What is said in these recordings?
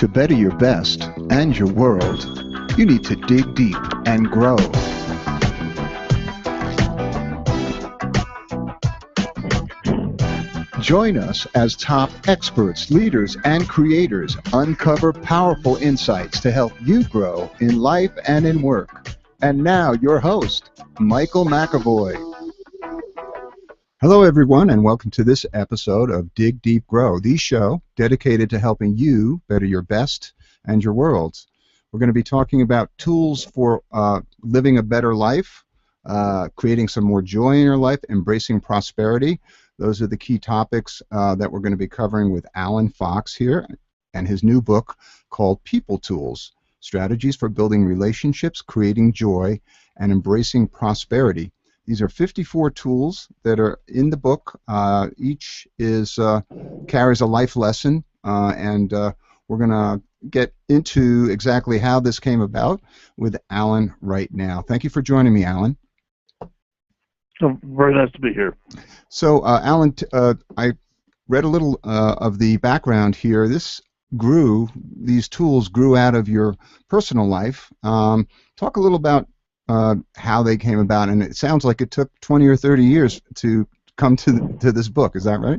To better your best and your world, you need to dig deep and grow. Join us as top experts, leaders, and creators uncover powerful insights to help you grow in life and in work. And now, your host, Michael McAvoy. Hello, everyone, and welcome to this episode of Dig Deep Grow, the show dedicated to helping you better your best and your world. We're going to be talking about tools for living a better life, creating some more joy in your life, embracing prosperity. Those are the key topics that we're going to be covering with Alan Fox here and his new book called People Tools, Strategies for Building Relationships, Creating Joy, and Embracing Prosperity. These are 54 tools that are in the book. Each carries a life lesson, and we're going to get into exactly how this came about with Alan right now. Thank you for joining me, Alan. Oh, very nice to be here. So, Alan, I read a little of the background here. These tools grew out of your personal life. Talk a little about how they came about, and it sounds like it took 20 or 30 years to come to this book. Is that right?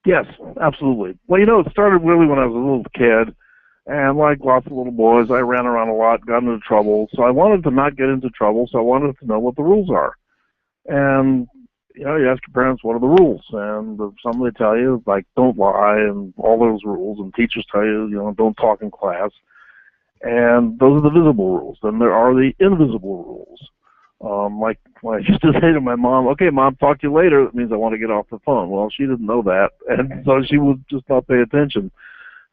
Yes, absolutely. Well, it started really when I was a little kid, and like lots of little boys, I ran around a lot, got into trouble. So I wanted to not get into trouble, so I wanted to know what the rules are. And, you ask your parents, what are the rules? And somebody tell you, like, don't lie, and all those rules, and teachers tell you, don't talk in class. And those are the visible rules. Then there are the invisible rules. Like when I used to say to my mom, okay, Mom, talk to you later, that means I want to get off the phone. Well, she didn't know that, and so she would just not pay attention.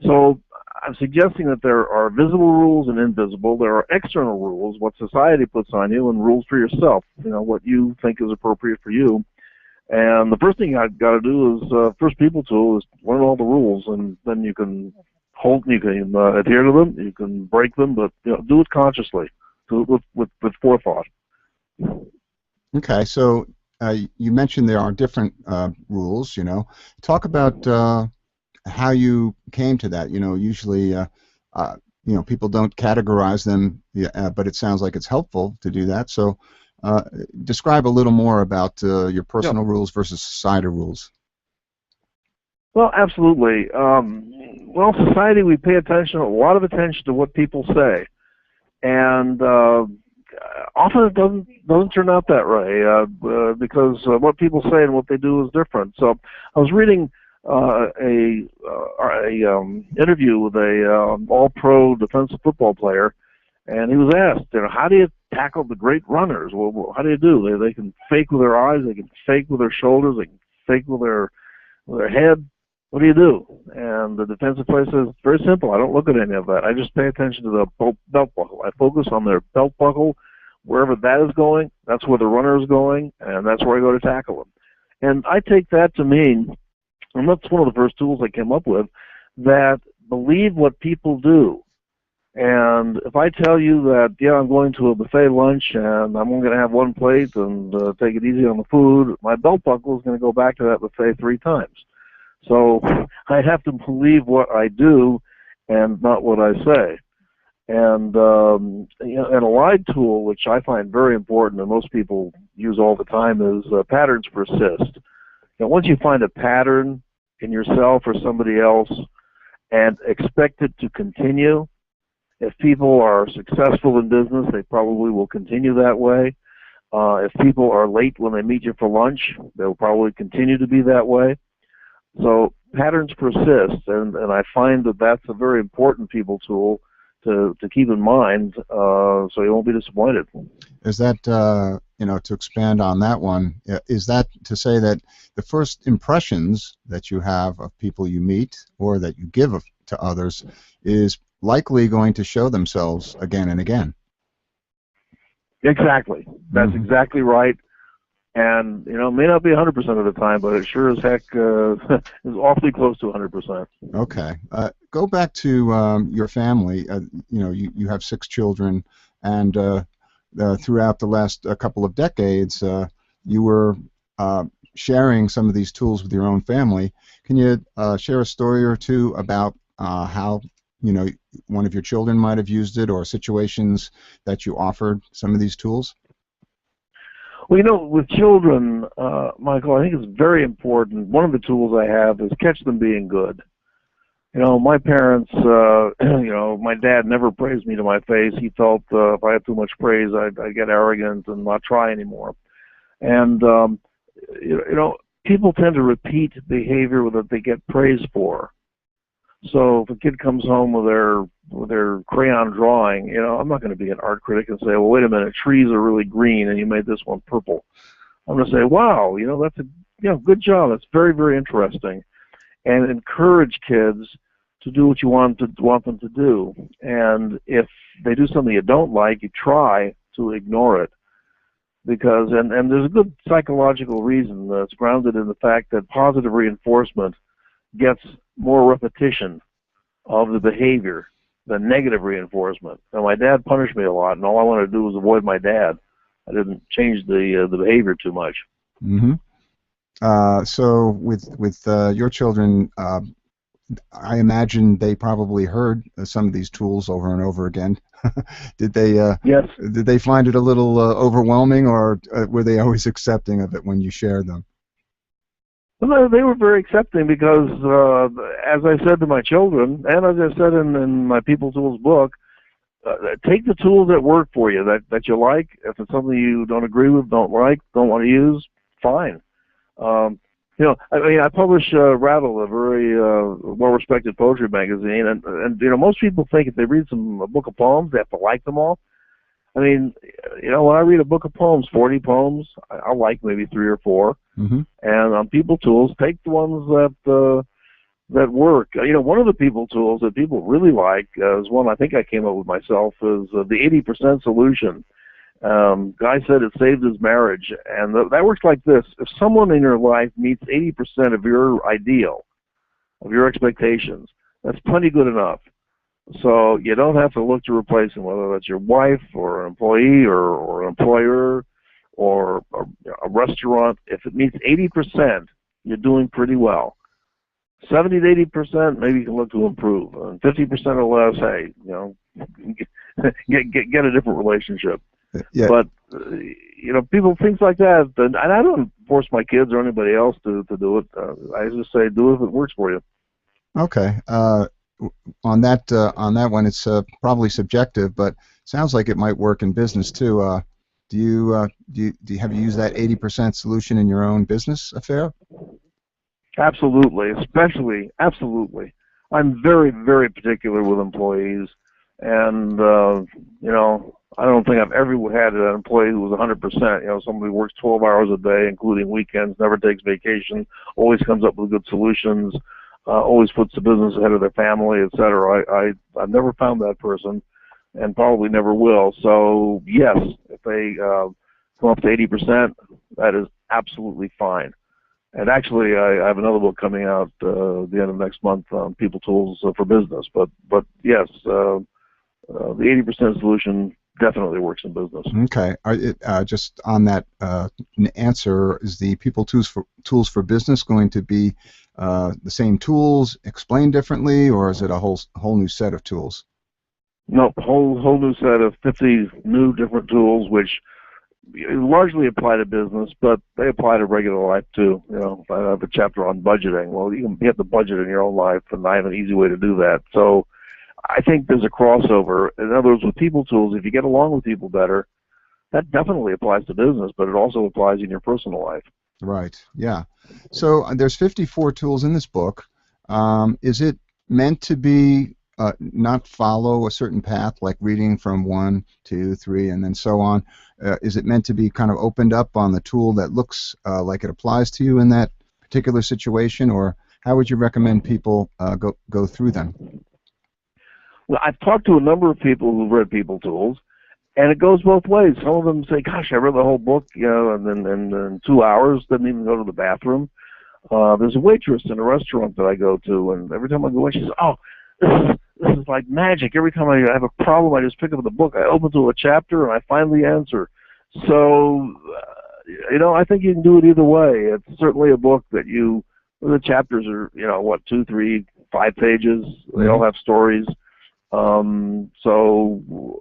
So I'm suggesting that there are visible rules and invisible. There are external rules, what society puts on you, and rules for yourself, what you think is appropriate for you. And the first thing I've got to do is, first people tool is learn all the rules, and then you can adhere to them, you can break them, but do it consciously, do it with forethought. Okay, so you mentioned there are different rules. Talk about how you came to that. Usually, people don't categorize them, but it sounds like it's helpful to do that. So, describe a little more about your personal rules versus societal rules. Well, absolutely. Society, we pay a lot of attention to what people say, and often it doesn't turn out that way because what people say and what they do is different. So I was reading a interview with a all-pro defensive football player, and he was asked, how do you tackle the great runners? Well, how do you do? They can fake with their eyes, they can fake with their shoulders, they can fake with their head. What do you do? And the defensive player says, it's very simple. I don't look at any of that. I just pay attention to the belt buckle. I focus on their belt buckle. Wherever that is going, that's where the runner is going, and that's where I go to tackle them. And I take that to mean, and that's one of the first tools I came up with, that believe what people do. And if I tell you that, I'm going to a buffet lunch and I'm only going to have one plate and take it easy on the food, my belt buckle is going to go back to that buffet 3 times. So I have to believe what I do and not what I say. And an allied tool, which I find very important and most people use all the time, is patterns persist. Once you find a pattern in yourself or somebody else and expect it to continue, if people are successful in business, they probably will continue that way. If people are late when they meet you for lunch, they'll probably continue to be that way. So patterns persist, and I find that that's a very important people tool to keep in mind, so you won't be disappointed. Is that, to expand on that one, is that to say that the first impressions that you have of people you meet or that you give to others is likely going to show themselves again and again? Exactly. That's exactly right. And, it may not be 100% of the time, but it sure as heck is awfully close to 100%. Okay. Go back to your family. You have 6 children, and throughout the last couple of decades, you were sharing some of these tools with your own family. Can you share a story or two about how one of your children might have used it, or situations that you offered some of these tools? Well, with children, Michael, I think it's very important. One of the tools I have is catch them being good. My parents, my dad never praised me to my face. He felt if I had too much praise, I'd get arrogant and not try anymore. And, people tend to repeat behavior that they get praise for. So if a kid comes home with their crayon drawing, I'm not going to be an art critic and say, well, wait a minute, trees are really green and you made this one purple. I'm going to say, wow, that's good job. That's very, very interesting. And encourage kids to do what you want them to do. And if they do something you don't like, you try to ignore it. Because, and there's a good psychological reason that's grounded in the fact that positive reinforcement gets more repetition of the behavior than negative reinforcement. Now, my dad punished me a lot, and all I wanted to do was avoid my dad. I didn't change the behavior too much. Mm-hmm. So with your children, I imagine they probably heard some of these tools over and over again. Did they? Yes. Did they find it a little overwhelming, or were they always accepting of it when you shared them? Well, they were very accepting because, as I said to my children, and as I said in my People Tools book, take the tools that work for you, that you like. If it's something you don't agree with, don't like, don't want to use, fine. I publish Rattle, a very well-respected poetry magazine, and most people think if they read a book of poems, they have to like them all. I mean, when I read a book of poems, 40 poems, I like maybe 3 or 4. Mm-hmm. And on People Tools, take the ones that work. One of the People Tools that people really like is one I think I came up with myself, is the 80% solution. Guy said it saved his marriage, and that works like this. If someone in your life meets 80% of your ideal, of your expectations, that's plenty good enough. So you don't have to look to replace them, whether that's your wife or an employee or an employer or a restaurant. If it meets 80%, you're doing pretty well. 70 to 80%, maybe you can look to improve. And 50% or less, hey, get a different relationship. Yeah. But people, things like that, and I don't force my kids or anybody else to do it. I just say do it if it works for you. Okay. On that one, it's probably subjective, but sounds like it might work in business too. Have you used that 80% solution in your own business affair? Absolutely, absolutely. I'm very, very particular with employees, and I don't think I've ever had an employee who was 100%. Somebody who works 12 hours a day, including weekends, never takes vacation, always comes up with good solutions, always puts the business ahead of their family, etc. I've never found that person, and probably never will. So yes, if they come up to 80%, that is absolutely fine. And actually, I have another book coming out the end of next month on People Tools for Business. But yes, the 80% solution definitely works in business. Okay. Just on that answer, is the People Tools for Business going to be the same tools, explained differently, or is it a whole new set of tools? No, whole new set of 50 new different tools, which largely apply to business, but they apply to regular life too. If I have a chapter on budgeting, well, you can get the budget in your own life, and I have an easy way to do that. So I think there's a crossover. In other words, with People Tools, if you get along with people better, that definitely applies to business, but it also applies in your personal life. Right, yeah. So there's 54 tools in this book. Is it meant to be not follow a certain path, like reading from 1, 2, 3, and then so on? Is it meant to be kind of opened up on the tool that looks like it applies to you in that particular situation, or how would you recommend people go through them? Well, I've talked to a number of people who've read People Tools, and it goes both ways. Some of them say, gosh, I read the whole book, and then in 2 hours, didn't even go to the bathroom. There's a waitress in a restaurant that I go to, and every time I go in, she says, oh, this is like magic. Every time I have a problem, I just pick up the book, I open to a chapter, and I find the answer. So, I think you can do it either way. It's certainly a book that the chapters are, 2, 3, 5 pages. They all have stories. So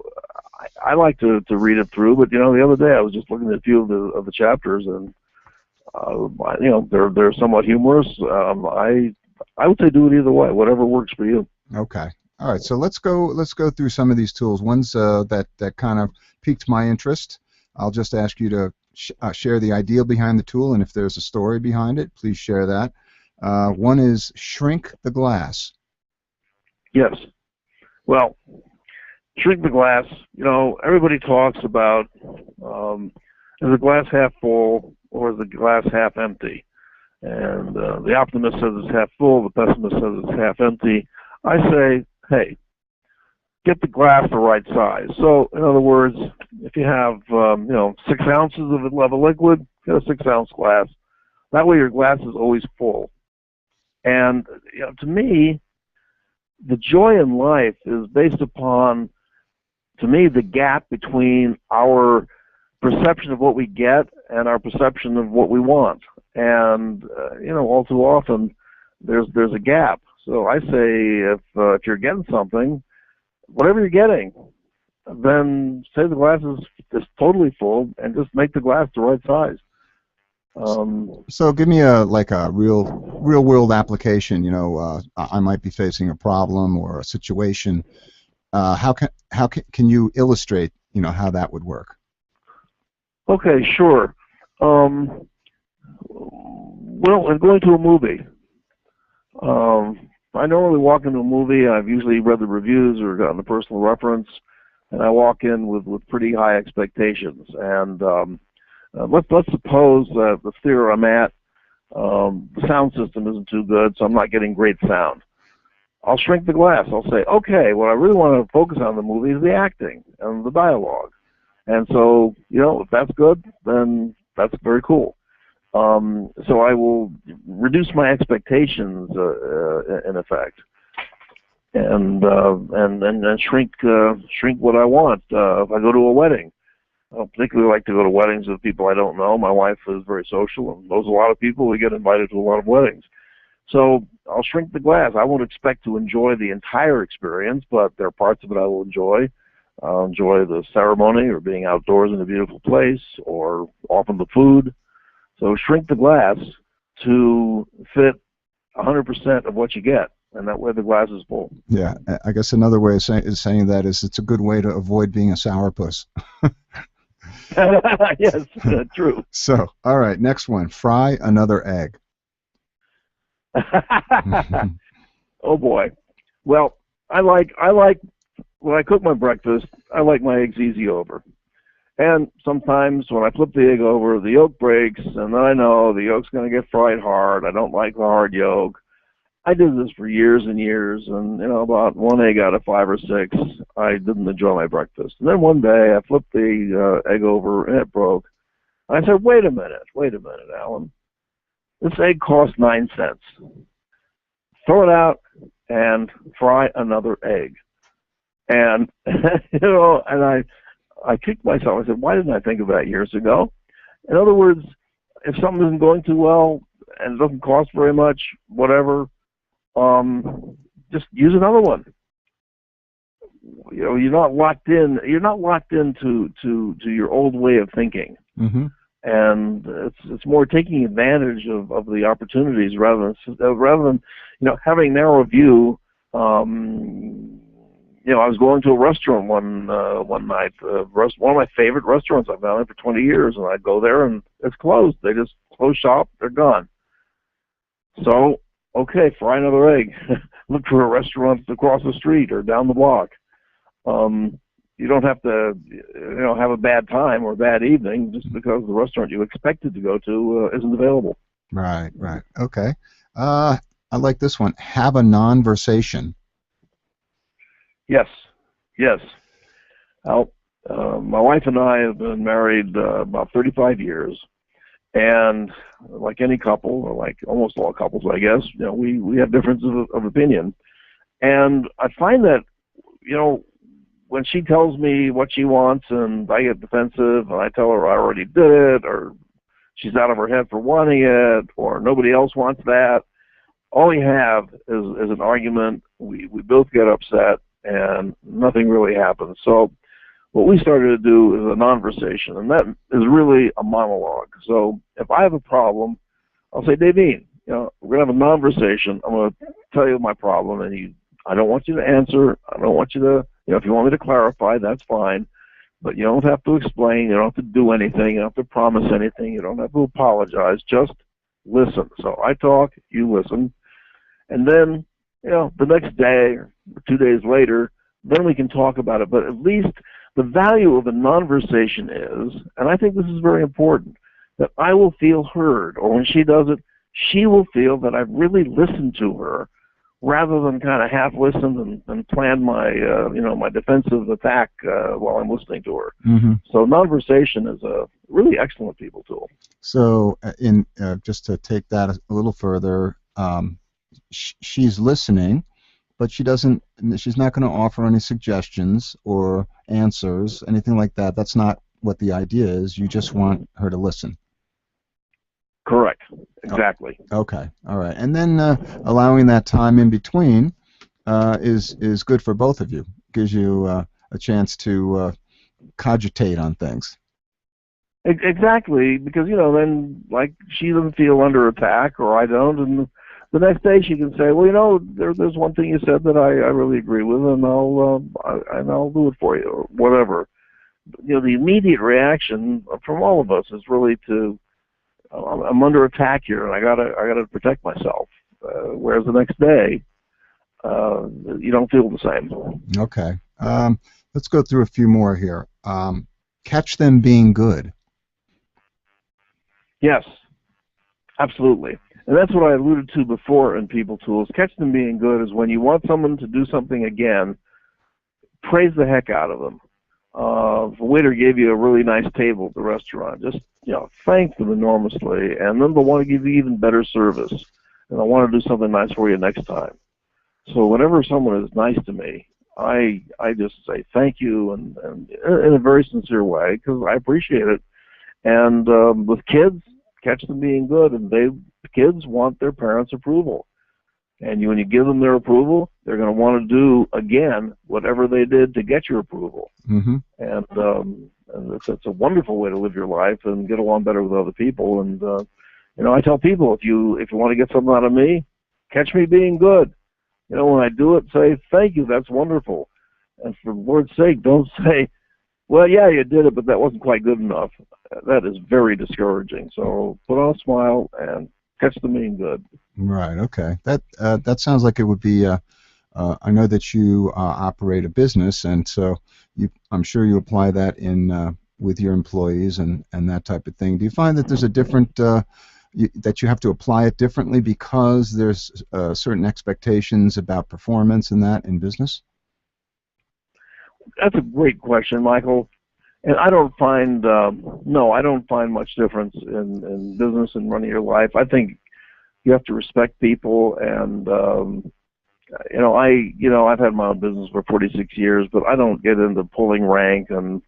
I like to read it through, but the other day I was just looking at a few of the chapters, and they're somewhat humorous. I would say do it either way, whatever works for you. Okay. All right. So let's go through some of these tools. Ones that kind of piqued my interest. I'll just ask you to share the idea behind the tool, and if there's a story behind it, please share that. One is shrink the glass. Yes. Well, shrink the glass. Everybody talks about is the glass half full or is the glass half empty? And the optimist says it's half full. The pessimist says it's half empty. I say, hey, get the glass the right size. So, in other words, if you have 6 ounces of a liquid, get a 6-ounce glass. That way, your glass is always full. And to me, the joy in life is based upon, to me, the gap between our perception of what we get and our perception of what we want. And all too often, there's a gap. So I say, if you're getting something, whatever you're getting, then say the glass is totally full, and just make the glass the right size. So give me a real world application. I might be facing a problem or a situation. How can you illustrate how that would work? Okay, sure. Well, I'm going to a movie. I normally walk into a movie. I've usually read the reviews or gotten a personal reference, and I walk in with pretty high expectations. And let's suppose that the theater I'm at, the sound system isn't too good, so I'm not getting great sound. I'll shrink the glass. I'll say, okay, what I really want to focus on in the movie is the acting and the dialogue. And so, if that's good, then that's very cool. So I will reduce my expectations, in effect, and shrink what I want. If I go to a wedding, I particularly like to go to weddings with people I don't know. My wife is very social and knows a lot of people. We get invited to a lot of weddings. So I'll shrink the glass. I won't expect to enjoy the entire experience, but there are parts of it I will enjoy. I'll enjoy the ceremony or being outdoors in a beautiful place or often the food. So shrink the glass to fit 100% of what you get, and that way the glass is full. Yeah, I guess another way of saying that is it's a good way to avoid being a sourpuss. Yes, true. So, all right, next one. Fry another egg. Oh boy. Well, I like when I cook my breakfast, I like my eggs easy over. And sometimes when I flip the egg over, the yolk breaks, and then I know the yolk's going to get fried hard. I don't like the hard yolk. I did this for years and years, and about 1 egg out of 5 or 6, I didn't enjoy my breakfast. And then one day I flipped the egg over, and it broke. And I said, wait a minute, Alan. This egg costs 9 cents. Throw it out and fry another egg. And and I kicked myself. I said, why didn't I think of that years ago? In other words, if something isn't going too well and it doesn't cost very much, whatever, just use another one. You're not locked in. You're not locked into your old way of thinking. Mm-hmm. And it's more taking advantage of the opportunities rather than having narrow view. I was going to a restaurant one night. One of my favorite restaurants. I've been there for 20 years, and I'd go there and it's closed. They just close shop. They're gone. So, okay, fry another egg. Look for a restaurant across the street or down the block. You don't have to, have a bad time or a bad evening just because the restaurant you expected to go to isn't available. Right. Okay. I like this one. Have a non-versation. Yes. Well, my wife and I have been married about 35 years, and like any couple, or like almost all couples, I guess, we have differences of opinion. And I find that, when she tells me what she wants and I get defensive and I tell her I already did it, or she's out of her head for wanting it, or nobody else wants that, all we have is an argument. We both get upset, and nothing really happens. So what we started to do is a non-versation, and that is really a monologue. So if I have a problem, I'll say, Davine, we're going to have a non-versation. I'm going to tell you my problem, and I don't want you to answer. I don't want you to, if you want me to clarify, that's fine. But you don't have to explain. You don't have to do anything. You don't have to promise anything. You don't have to apologize. Just listen. So I talk, you listen. And then, the next day or 2 days later, then we can talk about it. But at least the value of a non-versation is, and I think this is very important, that I will feel heard, or when she does it, she will feel that I've really listened to her, rather than kind of half listened and planned my my defensive attack while I'm listening to her. Mm-hmm. So non-versation is a really excellent people tool. So just to take that a little further, she's listening, but she's not going to offer any suggestions or answers, anything like that. That's not what the idea is. You just want her to listen. Correct. Exactly. Okay. All right. And then allowing that time in between is good for both of you. Gives you a chance to cogitate on things. Exactly, because then like she doesn't feel under attack, or I don't, and the next day she can say, well, there's one thing you said that I really agree with, and I'll do it for you, or whatever. The immediate reaction from all of us is really to, I'm under attack here, and I gotta protect myself. Whereas the next day, you don't feel the same. Okay. Let's go through a few more here. Catch them being good. Yes, absolutely. And that's what I alluded to before in People Tools. Catch them being good is when you want someone to do something again, praise the heck out of them. If a waiter gave you a really nice table at the restaurant, just thank them enormously, and then they'll want to give you even better service, and they'll want to do something nice for you next time. So whenever someone is nice to me, I just say thank you, and in a very sincere way, because I appreciate it. And with kids, catch them being good, and kids want their parents' approval. And when you give them their approval, they're going to want to do again whatever they did to get your approval. Mm-hmm. And it's a wonderful way to live your life and get along better with other people. And I tell people, if you want to get something out of me, catch me being good. When I do it, say thank you. That's wonderful. And for the Lord's sake, don't say, well, yeah, you did it, but that wasn't quite good enough. That is very discouraging. So put on a smile and catch them being good. Right. Okay. That sounds like it would be. I know that you operate a business, and so I'm sure you apply that in with your employees and that type of thing. Do you find that there's a different that you have to apply it differently because there's certain expectations about performance and that in business? That's a great question, Michael. And I don't find I don't find much difference in business and running your life. I think you have to respect people, and I've had my own business for 46 years, but I don't get into pulling rank, and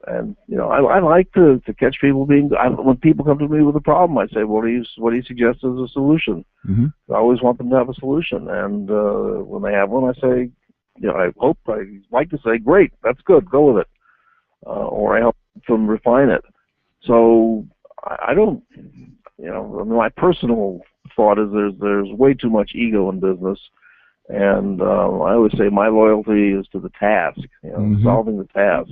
I like to catch people being. When people come to me with a problem, I say, what do you suggest as a solution? Mm-hmm. I always want them to have a solution, and when they have one, I say, I like to say, great, that's good, go with it. Or I help them refine it. So I don't, my personal thought is there's way too much ego in business, and I always say my loyalty is to the task, Mm-hmm. solving the task.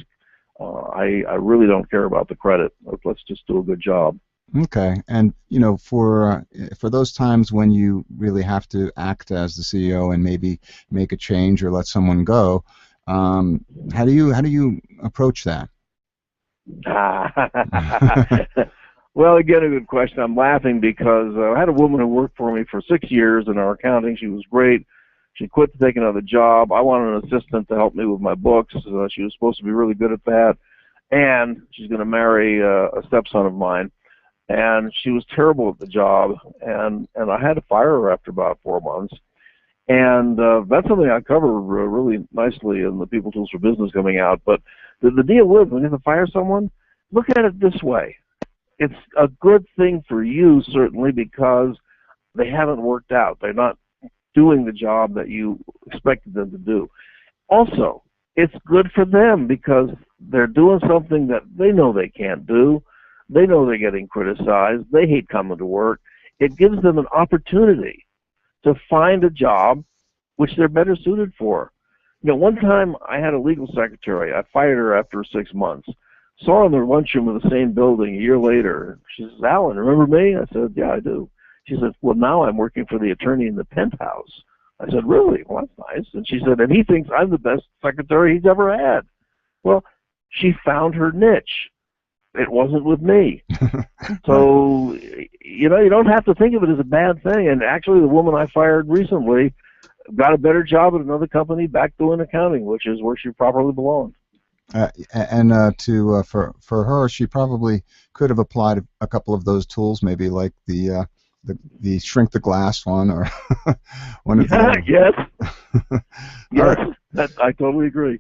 I really don't care about the credit. Let's just do a good job. Okay, and for those times when you really have to act as the CEO and maybe make a change or let someone go, how do you approach that? Well, again, a good question. I'm laughing because I had a woman who worked for me for 6 years in our accounting. She was great. She quit to take another job. I wanted an assistant to help me with my books. She was supposed to be really good at that, and she's going to marry a stepson of mine. And she was terrible at the job, and I had to fire her after about 4 months. And that's something I cover really nicely in the People Tools for Business coming out. But the deal with when you have to fire someone, look at it this way. It's a good thing for you, certainly, because they haven't worked out. They're not doing the job that you expected them to do. Also, it's good for them because they're doing something that they know they can't do. They know they're getting criticized. They hate coming to work. It gives them an opportunity to find a job which they're better suited for. You know, one time I had a legal secretary. I fired her after 6 months. Saw her in the lunchroom in the same building a year later. She says, "Alan, remember me?" I said, "Yeah, I do." She said, "Well, now I'm working for the attorney in the penthouse." I said, "Really? Well, that's nice." And she said, "And he thinks I'm the best secretary he's ever had." Well, she found her niche. It wasn't with me. So, you know, you don't have to think of it as a bad thing. And actually, the woman I fired recently got a better job at another company back doing accounting, which is where she properly belonged. For her, she probably could have applied a couple of those tools, maybe like the shrink the glass one, or one of the Yes. Yes, right. I totally agree.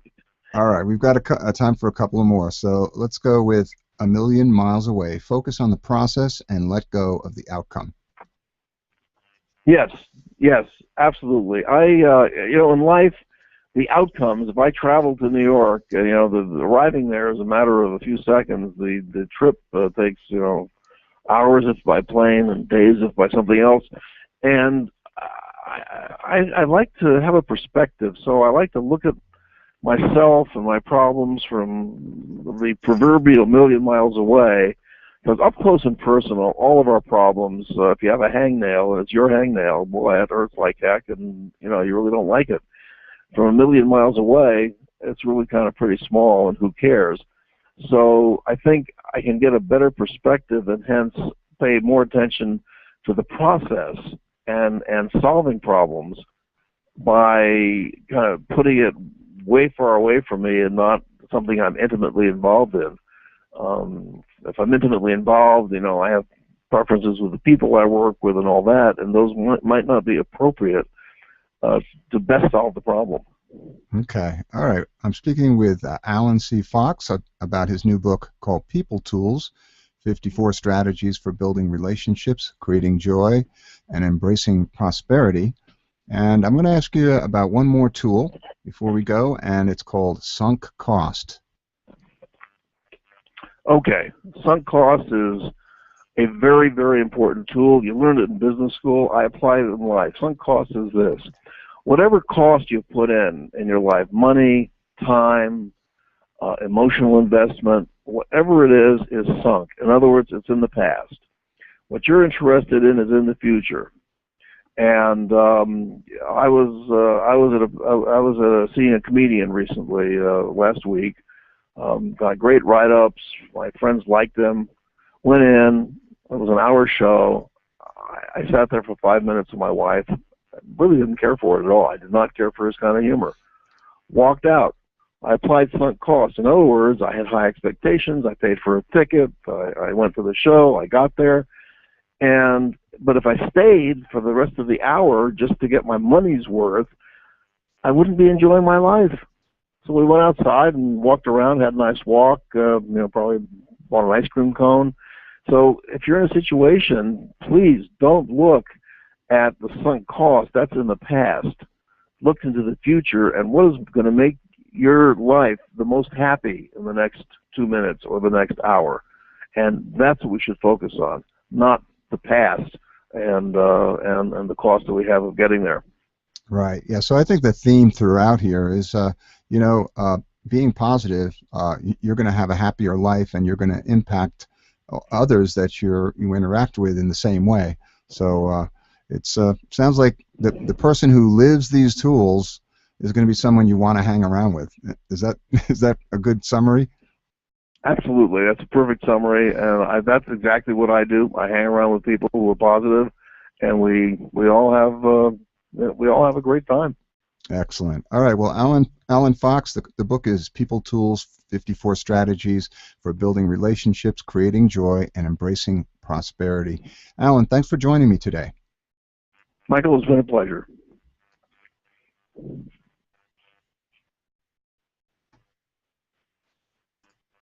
All right, we've got a time for a couple of more. So let's go with A Million Miles Away. Focus on the process and let go of the outcome. Yes, absolutely. You know, in life, the outcomes, if I travel to New York, you know, the arriving there is a matter of a few seconds. The trip takes, you know, hours if by plane and days if by something else. And I like to have a perspective, so I like to look at myself and my problems from the proverbial million miles away. Because up close and personal, all of our problems, if you have a hangnail and it's your hangnail, boy, it hurts like heck, and you know you really don't like it. From a million miles away, it's really kind of pretty small, and who cares? So I think I can get a better perspective and hence pay more attention to the process and solving problems by kind of putting it way far away from me and not something I'm intimately involved in. If I'm intimately involved, you know, I have preferences with the people I work with and all that, and those might not be appropriate to best solve the problem. Okay. All right. I'm speaking with Alan C. Fox about his new book called People Tools, 54 Strategies for Building Relationships, Creating Joy, and Embracing Prosperity. And I'm going to ask you about one more tool before we go, and it's called Sunk Cost. Okay. Sunk cost is a very, very important tool. You learned it in business school. I apply it in life. Sunk cost is this. Whatever cost you put in your life, money, time, emotional investment, whatever it is sunk. In other words, it's in the past. What you're interested in is in the future. And I was seeing a comedian recently last week. Got great write-ups. My friends liked them. Went in. It was an hour show. I sat there for 5 minutes with my wife. I really didn't care for it at all. I did not care for his kind of humor. Walked out. I applied sunk cost. In other words, I had high expectations. I paid for a ticket. I went to the show. I got there. But if I stayed for the rest of the hour just to get my money's worth, I wouldn't be enjoying my life. So we went outside and walked around, had a nice walk, you know, probably bought an ice cream cone. So if you're in a situation, please don't look at the sunk cost. That's in the past. Look into the future and what is going to make your life the most happy in the next 2 minutes or the next hour. And that's what we should focus on, not the past and the cost that we have of getting there. Right. Yeah. So I think the theme throughout here is, you know, being positive. You're going to have a happier life, and you're going to impact others that you interact with in the same way. So it sounds like the person who lives these tools is going to be someone you want to hang around with. Is that a good summary? Absolutely, that's a perfect summary, and that's exactly what I do. I hang around with people who are positive, and we all have a great time. Excellent. All right. Well, Alan Fox, the book is People Tools, 54 Strategies for Building Relationships, Creating Joy, and Embracing Prosperity. Alan, thanks for joining me today. Michael, it's been a pleasure.